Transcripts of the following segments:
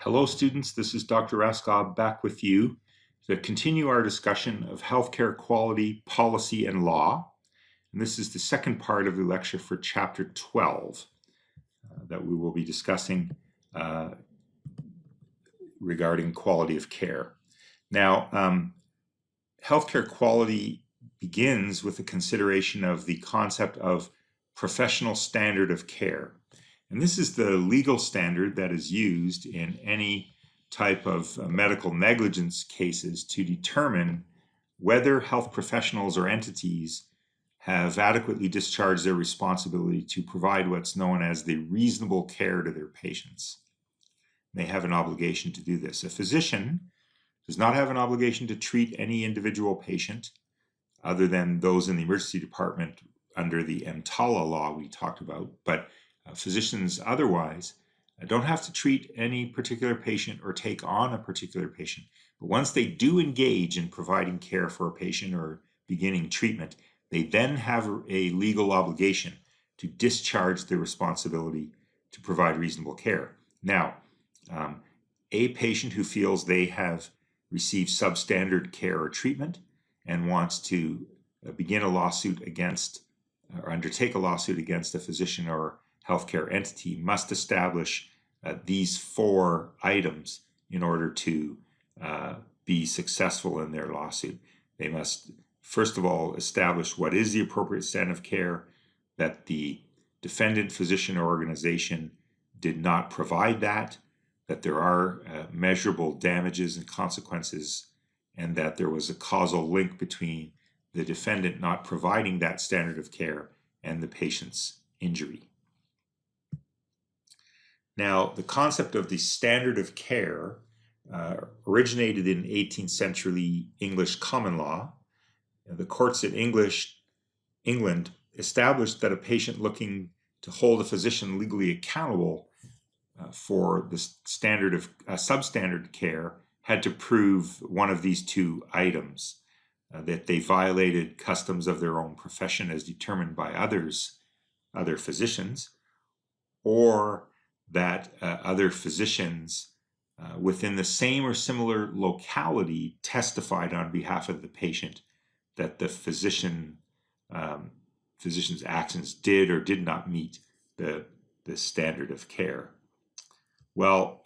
Hello students, this is Dr. Raskob back with you to continue our discussion of healthcare quality, policy, and law. And this is the second part of the lecture for Chapter 12 that we will be discussing regarding quality of care. Now, healthcare quality begins with the consideration of the concept of professional standard of care. And this is the legal standard that is used in any type of medical negligence cases to determine whether health professionals or entities have adequately discharged their responsibility to provide what's known as the reasonable care to their patients. They have an obligation to do this. A physician does not have an obligation to treat any individual patient other than those in the emergency department under the EMTALA law we talked about, but physicians otherwise don't have to treat any particular patient or take on a particular patient. But once they do engage in providing care for a patient or beginning treatment, they then have a legal obligation to discharge their responsibility to provide reasonable care. Now, a patient who feels they have received substandard care or treatment and wants to begin a lawsuit against or undertake a lawsuit against a physician or healthcare entity must establish these four items in order to be successful in their lawsuit. They must, first of all, establish what is the appropriate standard of care, that the defendant, physician, or organization did not provide that there are measurable damages and consequences, and that there was a causal link between the defendant not providing that standard of care and the patient's injury. Now, the concept of the standard of care originated in 18th century English common law. The courts in England established that a patient looking to hold a physician legally accountable for the standard of substandard care had to prove one of these two items, that they violated customs of their own profession as determined by other physicians, or that other physicians within the same or similar locality testified on behalf of the patient that the physician's actions did or did not meet the standard of care. Well,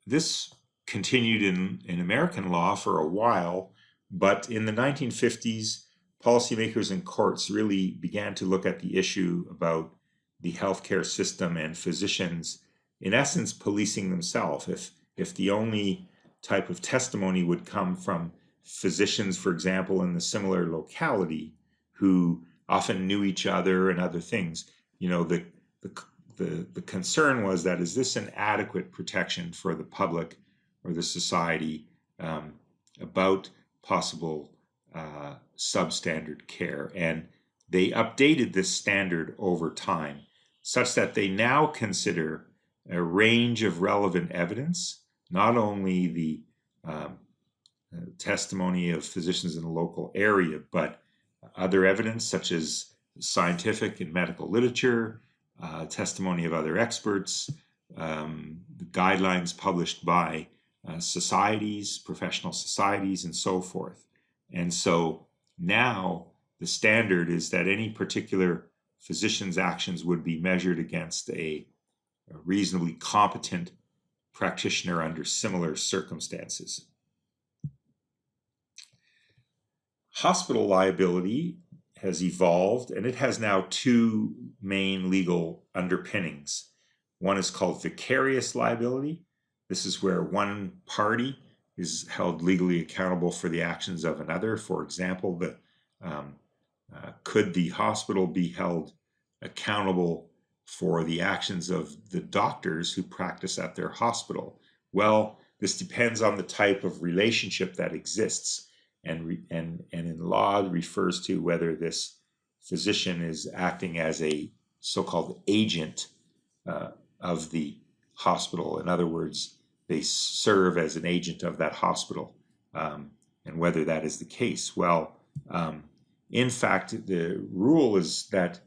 this continued in American law for a while, but in the 1950s, policymakers and courts really began to look at the issue about the healthcare system and physicians, in essence, policing themselves. If the only type of testimony would come from physicians, for example, in the similar locality, who often knew each other and other things, you know, the concern was that, is this an adequate protection for the public or the society about possible substandard care? And they updated this standard over time such that they now consider a range of relevant evidence, not only the testimony of physicians in the local area, but other evidence such as scientific and medical literature, testimony of other experts, guidelines published by societies, professional societies, and so forth. And so now the standard is that any particular physician's actions would be measured against a reasonably competent practitioner under similar circumstances. Hospital liability has evolved, and it has now two main legal underpinnings. One is called vicarious liability. This is where one party is held legally accountable for the actions of another. For example, could the hospital be held accountable for the actions of the doctors who practice at their hospital? Well, this depends on the type of relationship that exists. And in law, it refers to whether this physician is acting as a so-called agent of the hospital. In other words, they serve as an agent of that hospital, and whether that is the case. Well, in fact, the rule is that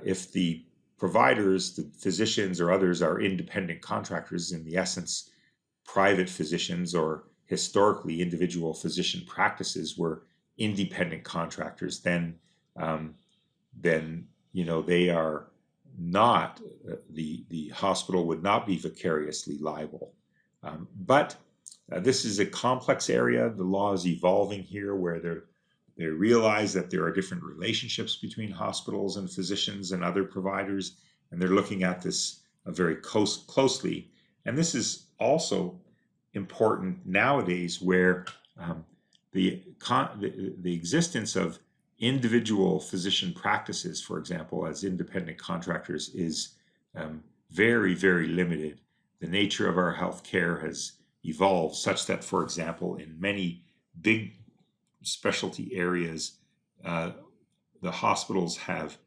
if the providers, the physicians or others, are independent contractors, in the essence, private physicians or historically individual physician practices were independent contractors, then they are not, the hospital would not be vicariously liable. But this is a complex area. The law is evolving here, where they realize that there are different relationships between hospitals and physicians and other providers, and they're looking at this very closely. And this is also important nowadays, where the existence of individual physician practices, for example, as independent contractors, is very, very limited. The nature of our healthcare has evolved such that, for example, in many big specialty areas, the hospitals have,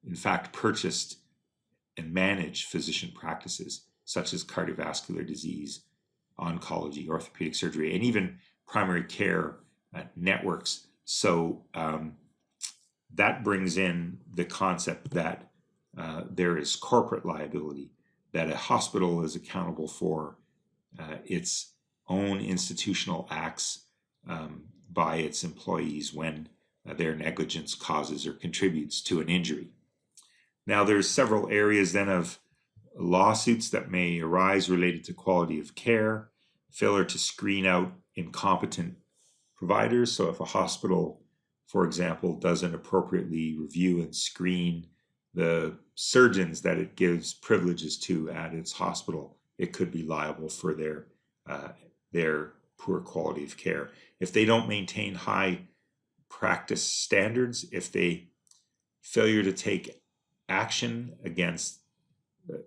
in fact, purchased and managed physician practices, such as cardiovascular disease, oncology, orthopedic surgery, and even primary care networks. So that brings in the concept that there is corporate liability, that a hospital is accountable for its own institutional acts by its employees when their negligence causes or contributes to an injury. Now, there's several areas then of lawsuits that may arise related to quality of care, failure to screen out incompetent providers. So if a hospital, for example, doesn't appropriately review and screen the surgeons that it gives privileges to at its hospital, it could be liable for their poor quality of care. If they don't maintain high practice standards, if they failure to take action against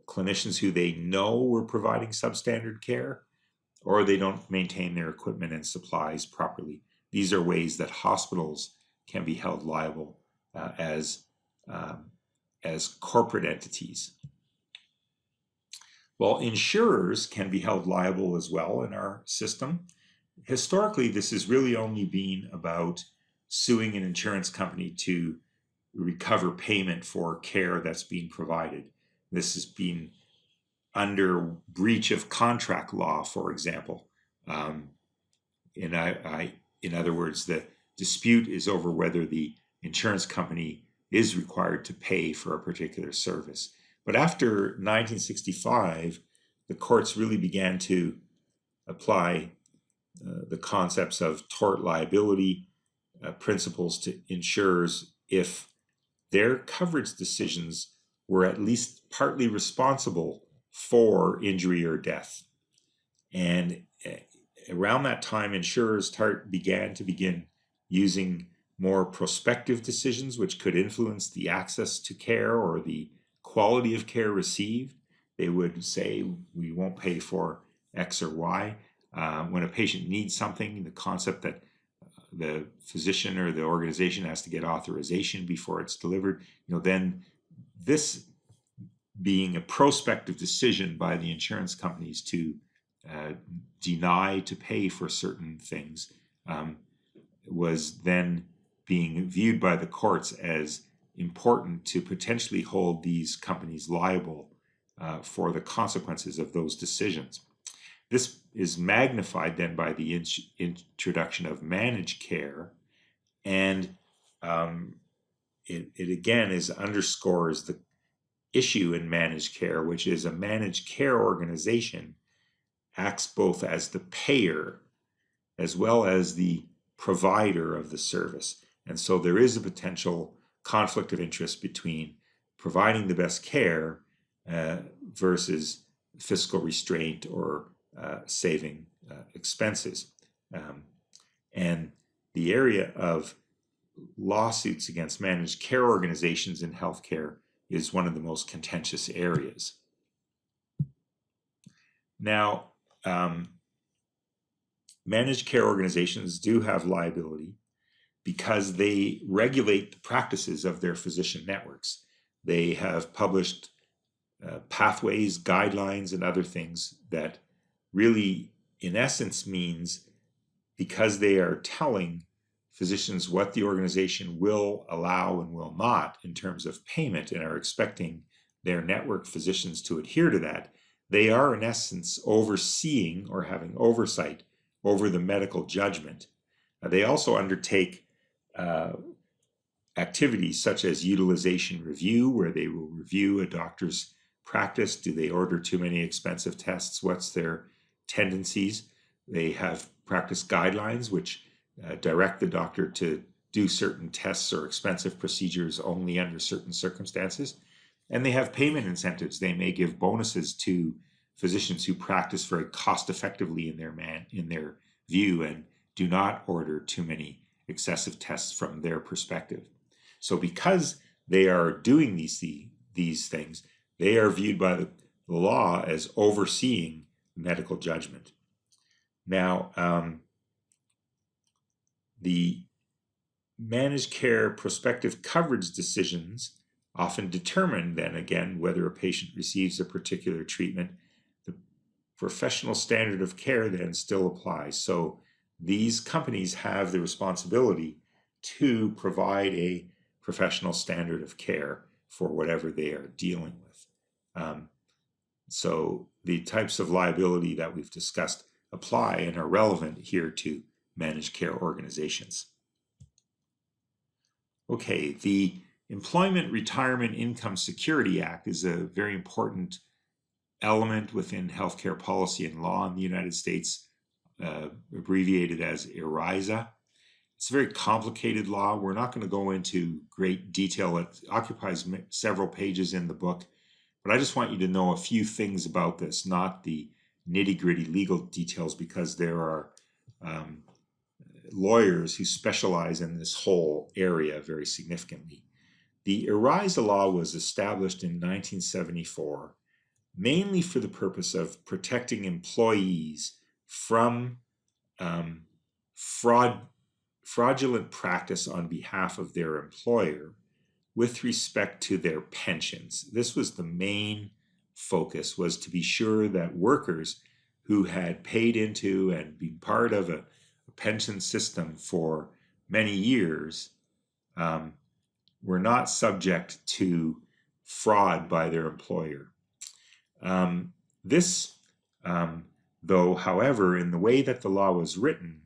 clinicians who they know were providing substandard care, or they don't maintain their equipment and supplies properly. These are ways that hospitals can be held liable as corporate entities. Well, insurers can be held liable as well in our system. Historically, this has really only been about suing an insurance company to recover payment for care that's being provided. This has been under breach of contract law, for example. In other words, the dispute is over whether the insurance company is required to pay for a particular service. But after 1965, the courts really began to apply the concepts of tort liability principles to insurers if their coverage decisions were at least partly responsible for injury or death. And around that time, insurers began using more prospective decisions, which could influence the access to care or the quality of care received. They would say, we won't pay for X or Y. When a patient needs something, the concept that the physician or the organization has to get authorization before it's delivered, then this being a prospective decision by the insurance companies to deny to pay for certain things was then being viewed by the courts as important to potentially hold these companies liable for the consequences of those decisions. This is magnified then by the introduction of managed care, and it again underscores the issue in managed care, which is a managed care organization acts both as the payer as well as the provider of the service. And so there is a potential conflict of interest between providing the best care versus fiscal restraint or saving expenses. And the area of lawsuits against managed care organizations in healthcare is one of the most contentious areas. Now, managed care organizations do have liability because they regulate the practices of their physician networks. They have published pathways, guidelines, and other things that really, in essence, means because they are telling physicians what the organization will allow and will not in terms of payment, and are expecting their network physicians to adhere to that, they are in essence overseeing or having oversight over the medical judgment. They also undertake activities such as utilization review, where they will review a doctor's practice. Do they order too many expensive tests? What's their tendencies? They have practice guidelines which direct the doctor to do certain tests or expensive procedures only under certain circumstances. And they have payment incentives. They may give bonuses to physicians who practice very cost effectively in their view and do not order too many excessive tests from their perspective. So because they are doing these things, they are viewed by the law as overseeing medical judgment. Now, the managed care prospective coverage decisions often determine then again whether a patient receives a particular treatment. The professional standard of care then still applies. So these companies have the responsibility to provide a professional standard of care for whatever they are dealing with. So the types of liability that we've discussed apply and are relevant here to managed care organizations. Okay, the Employment Retirement Income Security Act is a very important element within healthcare policy and law in the United States, abbreviated as ERISA. It's a very complicated law. We're not going to go into great detail. It occupies several pages in the book, but I just want you to know a few things about this, not the nitty-gritty legal details, because there are lawyers who specialize in this whole area very significantly. The ERISA law was established in 1974 mainly for the purpose of protecting employees from fraudulent practice on behalf of their employer with respect to their pensions. This was the main focus, was to be sure that workers who had paid into and been part of a pension system for many years were not subject to fraud by their employer. Though, however, in the way that the law was written,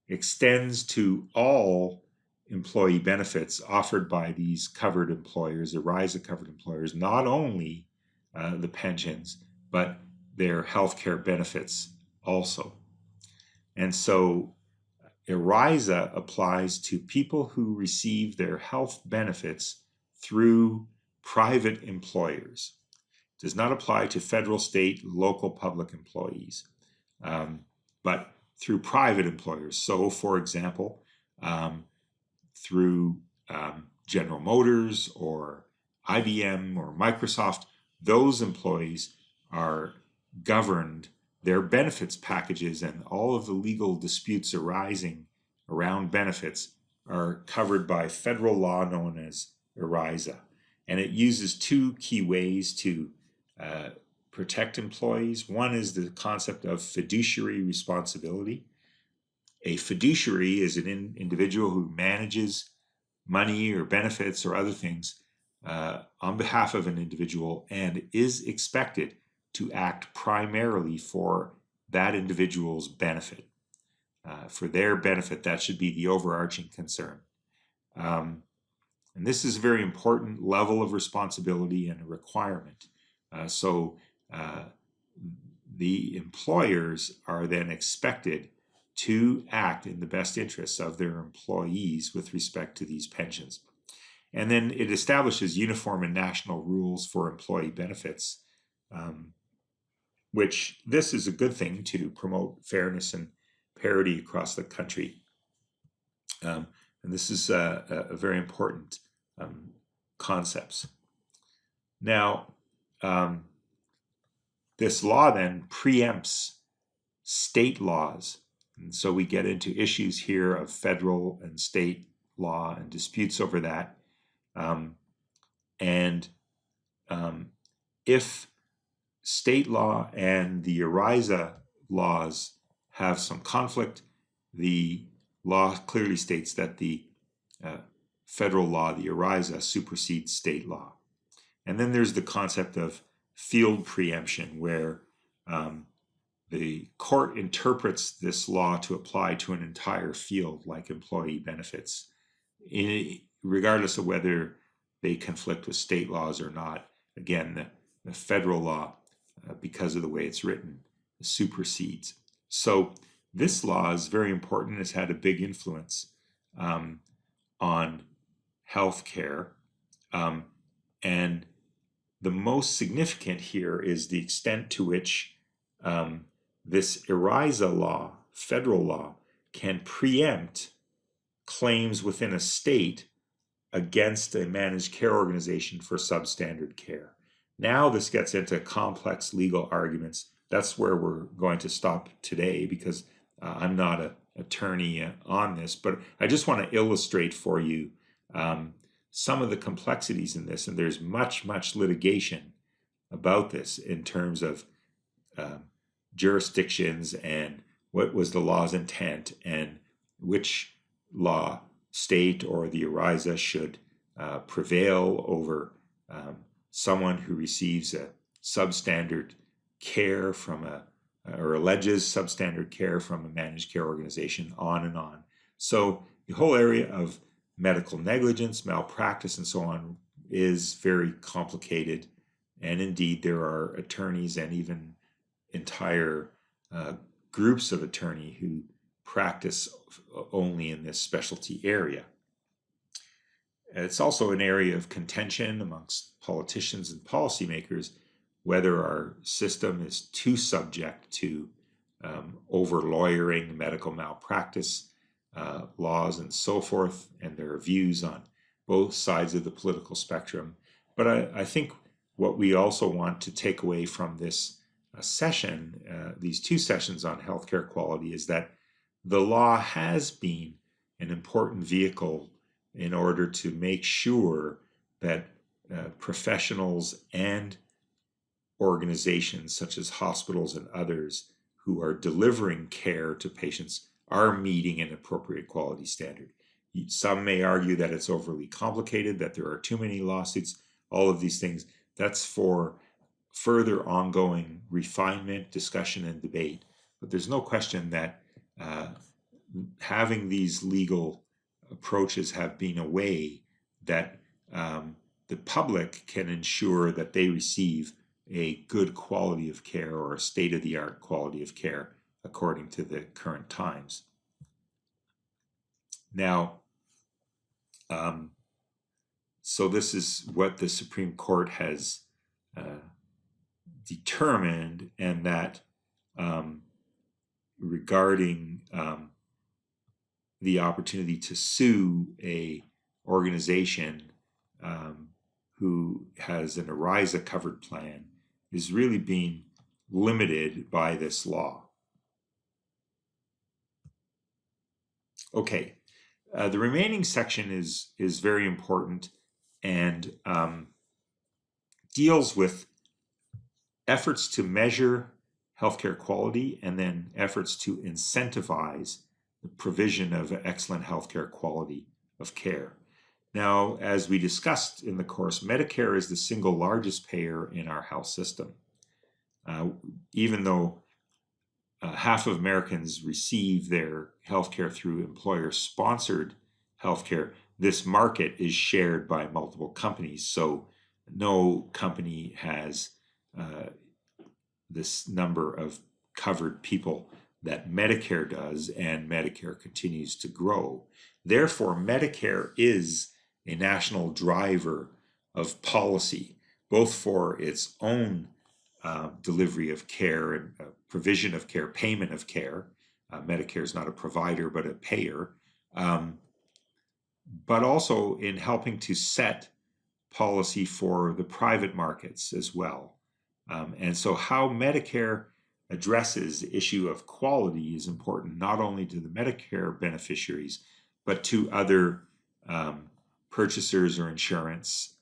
extends to all employee benefits offered by these covered employers, ERISA covered employers, not only the pensions, but their healthcare benefits also. And so ERISA applies to people who receive their health benefits through private employers. It does not apply to federal, state, local public employees, but through private employers. So, for example, through General Motors or IBM or Microsoft, those employees are governed, their benefits packages and all of the legal disputes arising around benefits are covered by federal law known as ERISA. And it uses two key ways to protect employees. One is the concept of fiduciary responsibility. A fiduciary is an individual who manages money or benefits or other things on behalf of an individual and is expected to act primarily for that individual's benefit. For their benefit, that should be the overarching concern. And this is a very important level of responsibility and a requirement. So the employers are then expected to act in the best interests of their employees with respect to these pensions. And then it establishes uniform and national rules for employee benefits, which this is a good thing to promote fairness and parity across the country. And this is a very important concepts. Now, this law then preempts state laws. And so we get into issues here of federal and state law and disputes over that. If state law and the ERISA laws have some conflict, the law clearly states that the federal law, the ERISA, supersedes state law. And then there's the concept of field preemption, where the court interprets this law to apply to an entire field, like employee benefits, regardless of whether they conflict with state laws or not. Again, the federal law, because of the way it's written, supersedes. So this law is very important. It's had a big influence on healthcare. And the most significant here is the extent to which this ERISA law, federal law, can preempt claims within a state against a managed care organization for substandard care. Now this gets into complex legal arguments. That's where we're going to stop today, because I'm not an attorney on this, but I just want to illustrate for you some of the complexities in this, and there's much litigation about this in terms of jurisdictions and what was the law's intent and which law, state or the ERISA, should prevail over someone who receives a substandard care from or alleges substandard care from a managed care organization, on and on. So the whole area of medical negligence, malpractice, and so on is very complicated. And indeed, there are attorneys and even entire groups of attorneys who practice only in this specialty area. It's also an area of contention amongst politicians and policymakers whether our system is too subject to over-lawyering medical malpractice laws and so forth, and there are views on both sides of the political spectrum. But I think what we also want to take away from this session, these two sessions on healthcare quality, is that the law has been an important vehicle in order to make sure that professionals and organizations such as hospitals and others who are delivering care to patients are meeting an appropriate quality standard. Some may argue that it's overly complicated, that there are too many lawsuits, all of these things. That's for further ongoing refinement, discussion, and debate. But there's no question that having these legal approaches have been a way that the public can ensure that they receive a good quality of care or a state-of-the-art quality of care according to the current times. Now, so this is what the Supreme Court has determined, and that regarding the opportunity to sue a organization who has an ERISA covered plan is really being limited by this law. Okay, the remaining section is very important and deals with efforts to measure healthcare quality and then efforts to incentivize the provision of excellent healthcare quality of care. Now, as we discussed in the course, Medicare is the single largest payer in our health system. Even though half of Americans receive their healthcare through employer-sponsored healthcare, this market is shared by multiple companies. So no company has this number of covered people that Medicare does, and Medicare continues to grow. Therefore, Medicare is a national driver of policy, both for its own delivery of care and provision of care, payment of care. Medicare is not a provider, but a payer, but also in helping to set policy for the private markets as well. And so how Medicare addresses the issue of quality is important not only to the Medicare beneficiaries, but to other purchasers or insurers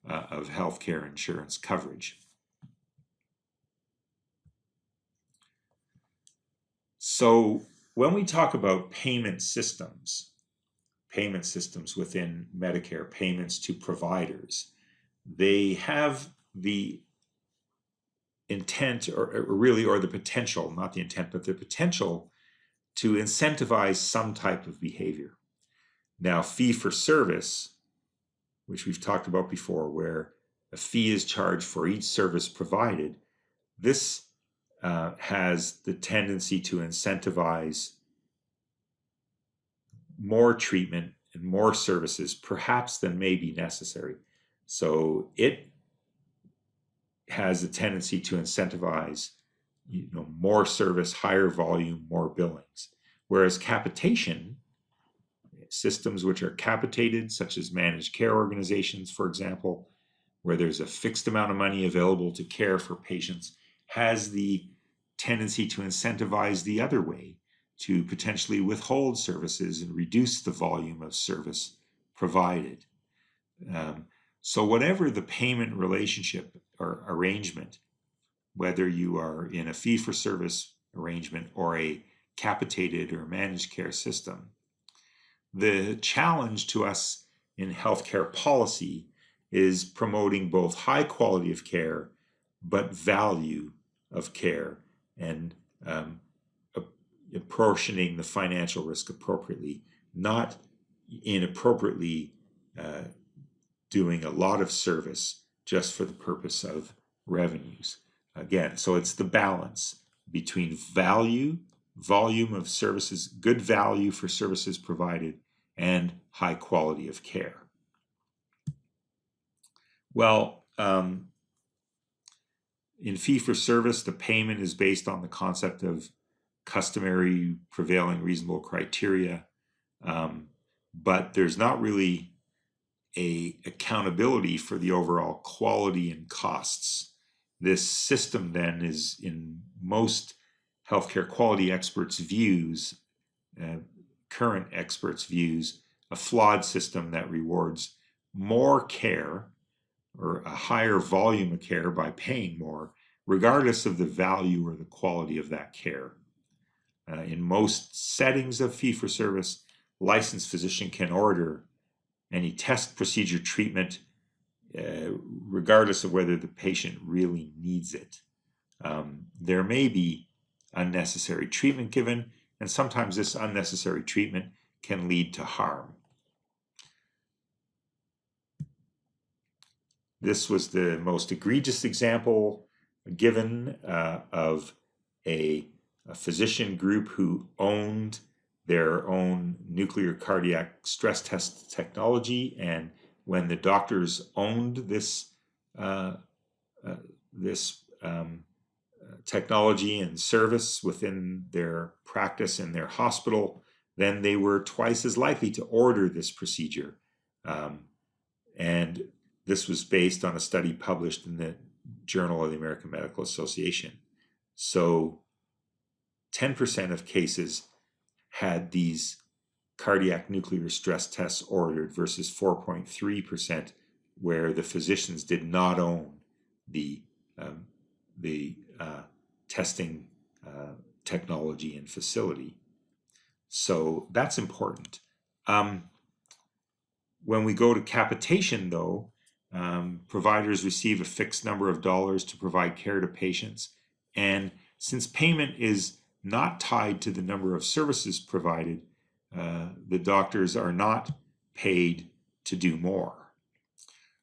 of healthcare insurance coverage. So when we talk about payment systems within Medicare, payments to providers, they have the intent, or the potential, not the intent, but the potential to incentivize some type of behavior. Now, fee for service, which we've talked about before, where a fee is charged for each service provided, this has the tendency to incentivize more treatment and more services, perhaps than may be necessary. So it has a tendency to incentivize, more service, higher volume, more billings. Whereas capitation, systems which are capitated, such as managed care organizations, for example, where there's a fixed amount of money available to care for patients, has the tendency to incentivize the other way, to potentially withhold services and reduce the volume of service provided. So whatever the payment relationship or arrangement, whether you are in a fee-for-service arrangement or a capitated or managed care system, the challenge to us in healthcare policy is promoting both high quality of care but value of care, and apportioning the financial risk appropriately, not inappropriately doing a lot of service just for the purpose of revenues. Again, so it's the balance between volume of services, good value for services provided, and high quality of care. Well, in fee-for-service, the payment is based on the concept of customary prevailing reasonable criteria, but there's not really a accountability for the overall quality and costs. This system then is, in most healthcare quality experts' views, current experts' views, a flawed system that rewards more care or a higher volume of care by paying more, regardless of the value or the quality of that care. In most settings of fee-for-service, licensed physician can order any test, procedure, treatment, regardless of whether the patient really needs it. There may be unnecessary treatment given, and sometimes this unnecessary treatment can lead to harm. This was the most egregious example given of a physician group who owned their own nuclear cardiac stress test technology, and when the doctors owned this technology and service within their practice in their hospital, then they were twice as likely to order this procedure. And this was based on a study published in the Journal of the American Medical Association. So 10% of cases had these cardiac nuclear stress tests ordered versus 4.3% where the physicians did not own the testing technology and facility. So that's important. When we go to capitation, though, providers receive a fixed number of dollars to provide care to patients. And since payment is not tied to the number of services provided, the doctors are not paid to do more.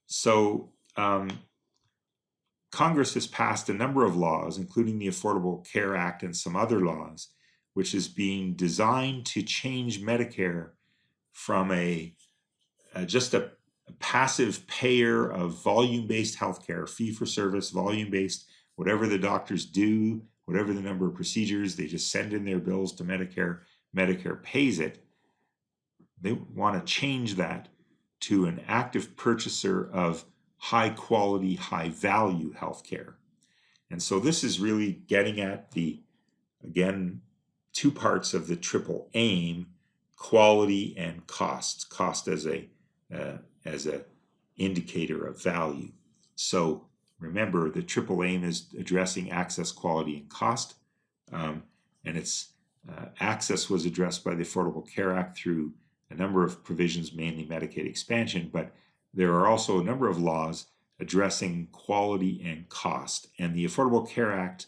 So Congress has passed a number of laws, including the Affordable Care Act and some other laws, which is being designed to change Medicare from just a passive payer of volume-based healthcare, fee-for-service, volume-based, whatever the doctors do, whatever the number of procedures, they just send in their bills to Medicare, Medicare pays it. They want to change that to an active purchaser of high quality, high value healthcare. And so this is really getting at the, again, two parts of the triple aim: quality and cost. Cost as a indicator of value. So remember, the triple aim is addressing access, quality, and cost. And its access was addressed by the Affordable Care Act through a number of provisions, mainly Medicaid expansion, but there are also a number of laws addressing quality and cost. And the Affordable Care Act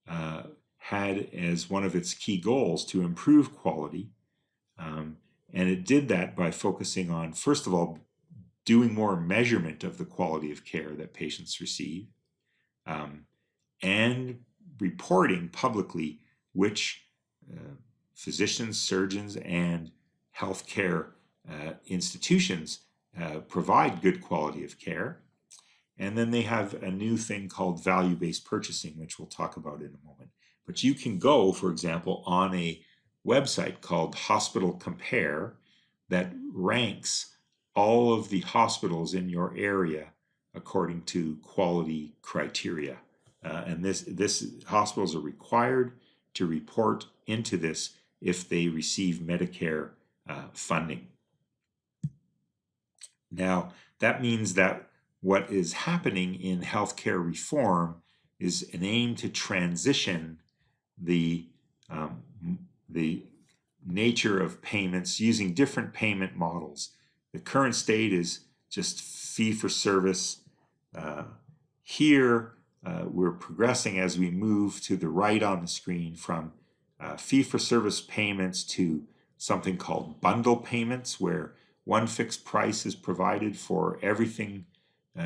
had as one of its key goals to improve quality. And it did that by focusing on, first of all, doing more measurement of the quality of care that patients receive, and reporting publicly which physicians, surgeons, and healthcare institutions provide good quality of care. And then they have a new thing called value-based purchasing, which we'll talk about in a moment. But you can go, for example, on a website called Hospital Compare that ranks all of the hospitals in your area according to quality criteria. And this hospitals are required to report into this if they receive Medicare funding. Now, that means that what is happening in healthcare reform is an aim to transition the nature of payments using different payment models. The current state is just fee-for-service. Here, we're progressing as we move to the right on the screen from fee-for-service payments to something called bundle payments, where one fixed price is provided for everything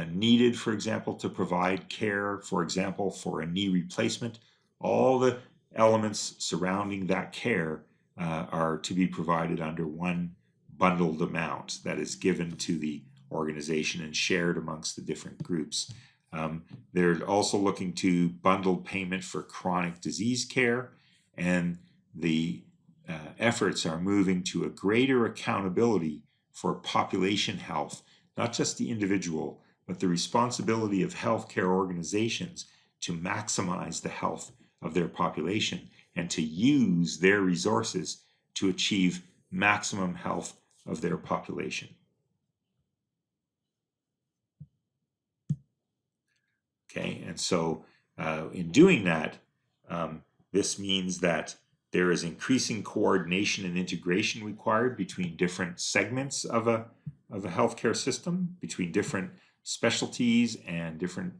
needed, for example, to provide care, for example, for a knee replacement. All the elements surrounding that care are to be provided under one bundled amount that is given to the organization and shared amongst the different groups. They're also looking to bundle payment for chronic disease care, and the efforts are moving to a greater accountability for population health, not just the individual, but the responsibility of healthcare organizations to maximize the health of their population and to use their resources to achieve maximum health of their population. Okay, and so in doing that, this means that there is increasing coordination and integration required between different segments of a healthcare system, between different specialties and different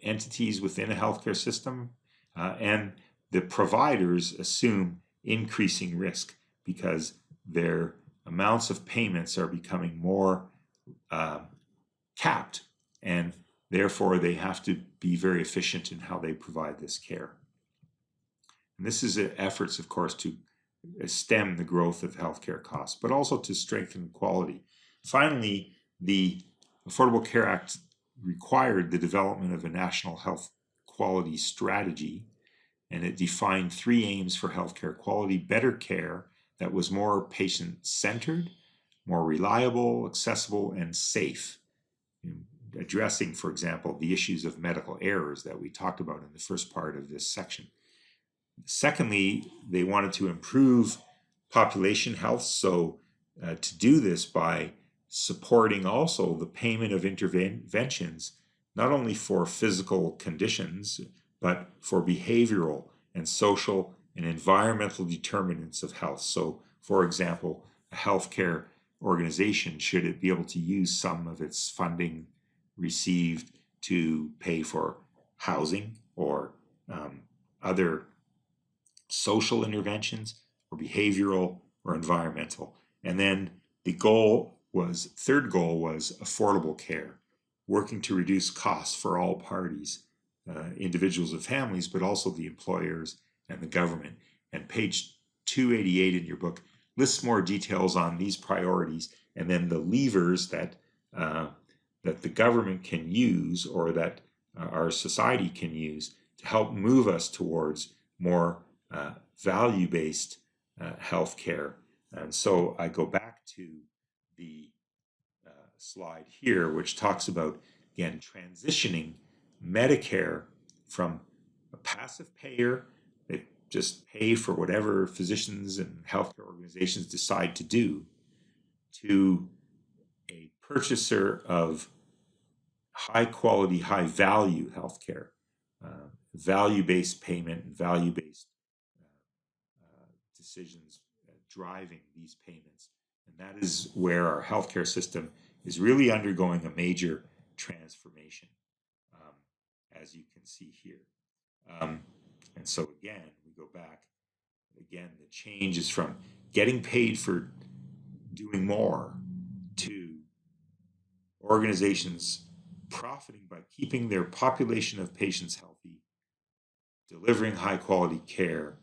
entities within a healthcare system, and the providers assume increasing risk because their amounts of payments are becoming more capped, and therefore they have to be very efficient in how they provide this care. And this is efforts, of course, to stem the growth of healthcare costs, but also to strengthen quality. Finally, the Affordable Care Act required the development of a national health quality strategy, and it defined 3 aims for healthcare quality: better care that was more patient-centered, more reliable, accessible, and safe, addressing, for example, the issues of medical errors that we talked about in the first part of this section. Secondly, they wanted to improve population health, so to do this by supporting also the payment of interventions, not only for physical conditions, but for behavioral and social and environmental determinants of health. So, for example, a healthcare organization, should it be able to use some of its funding received to pay for housing or other social interventions or behavioral or environmental. And then the third goal was affordable care, working to reduce costs for all parties, individuals and families, but also the employers and the government. And page 288 in your book lists more details on these priorities and then the levers that the government can use, or that our society can use, to help move us towards more value-based healthcare. And so I go back to the slide here, which talks about, again, transitioning Medicare from a passive payer that just pay for whatever physicians and healthcare organizations decide to do, to a purchaser of high quality, high value healthcare, value-based payment, value-based decisions driving these payments. And that is where our healthcare system is really undergoing a major transformation, as you can see here. And so again, we go back. Again, the change is from getting paid for doing more to organizations profiting by keeping their population of patients healthy, delivering high quality care,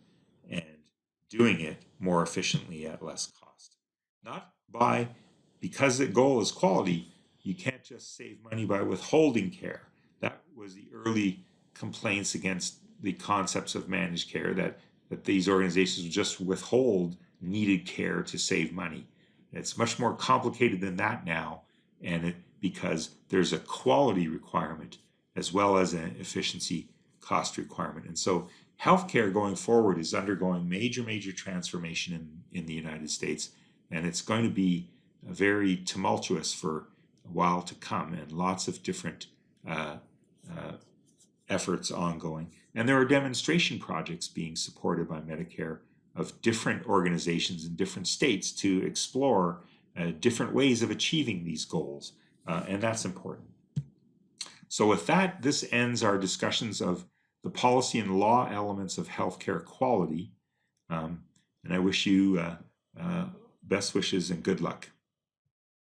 and doing it more efficiently at less cost. Not by, because the goal is quality, you can't just save money by withholding care. That was the early complaints against the concepts of managed care, that these organizations would just withhold needed care to save money. It's much more complicated than that now, and because there's a quality requirement as well as an efficiency cost requirement. And so healthcare going forward is undergoing major transformation in the United States, and it's going to be very tumultuous for a while to come, and lots of different efforts ongoing. And there are demonstration projects being supported by Medicare of different organizations in different states to explore different ways of achieving these goals, and that's important. So with that, this ends our discussions of the policy and law elements of healthcare quality. And I wish you best wishes and good luck.